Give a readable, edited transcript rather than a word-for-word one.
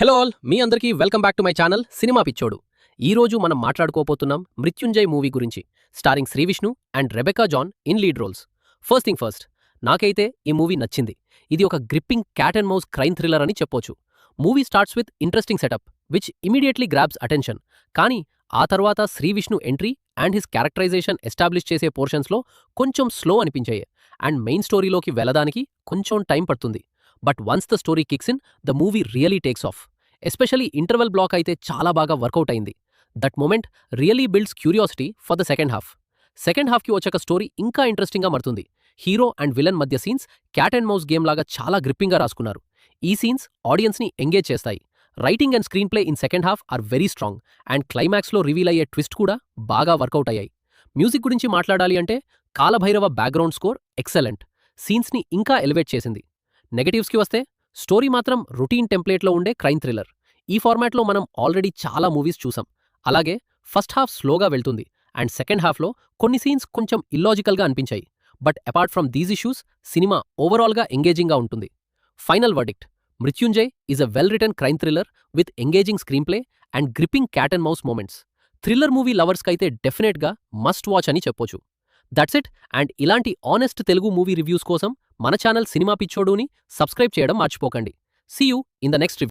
Hello all, మీ అందరికీ welcome back to my channel cinema పిచ్చోడు. ఈ రోజు మనం మాట్లాడుకోబోతున్నాం మృత్యుంజయ్ మూవీ గురించి, starring Shri Vishnu and Rebecca John in lead roles. First thing first, నాకైతే ఈ మూవీ నచ్చింది. ఇది ఒక gripping cat and mouse crime thriller అని చెప్పొచ్చు. Movie starts with interesting setup which immediately grabs attention. కానీ ఆ తర్వాత Shri Vishnu entry and his characterization establish చేసే పోర్షన్స్లో కొంచెం స్లో అనిపించాయి అండ్ మెయిన్ స్టోరీలోకి వెళ్ళడానికి కొంచెం టైం పడుతుంది. But once the story kicks in, the movie really takes off. Especially interval block అయితే చాలా బాగా వర్కౌట్ అయింది. That moment really builds curiosity for the second half. Second హాఫ్కి వచ్చాక స్టోరీ ఇంకా ఇంట్రెస్టింగ్గా మారుతుంది. హీరో అండ్ విలన్ మధ్య scenes cat and mouse game లాగా చాలా గ్రిప్పింగ్గా రాసుకున్నారు. ఈ సీన్స్ ఆడియన్స్ని ఎంగేజ్ చేస్తాయి. Writing and screen play in second half are very strong and క్లైమాక్స్లో రివీల్ అయ్యే ట్విస్ట్ కూడా బాగా వర్కౌట్ అయ్యాయి. మ్యూజిక్ గురించి మాట్లాడాలి అంటే కాలభైరవ బ్యాక్గ్రౌండ్ స్కోర్ ఎక్సలెంట్, సీన్స్ని ఇంకా ఎలివేట్ చేసింది. నెగటివ్స్కి వస్తే స్టోరీ మాత్రం రొటీన్ టెంప్లేట్లో ఉండే క్రైమ్ థ్రిల్లర్. ఈ ఫార్మాట్లో మనం ఆల్రెడీ చాలా మూవీస్ చూసాం. అలాగే ఫస్ట్ హాఫ్ స్లోగా వెళ్తుంది అండ్ సెకండ్ హాఫ్లో కొన్ని సీన్స్ కొంచెం ఇల్లాజికల్గా అనిపించాయి. But apart from these issues, సినిమా ఓవరాల్గా ఎంగేజింగ్గా ఉంటుంది. Final verdict, Mrityunjay is a well written crime thriller with engaging screen play and gripping cat and mouse moments. Thriller movie లవర్స్కైతే డెఫినెట్గా మస్ట్ వాచ్ అని చెప్పొచ్చు. That's it. అండ్ ఇలాంటి ఆనెస్ట్ తెలుగు మూవీ రివ్యూస్ కోసం మన ఛానల్ సినిమా పిచ్చోడుని సబ్స్క్రైబ్ చేయడం మర్చిపోకండి. See you in the next review.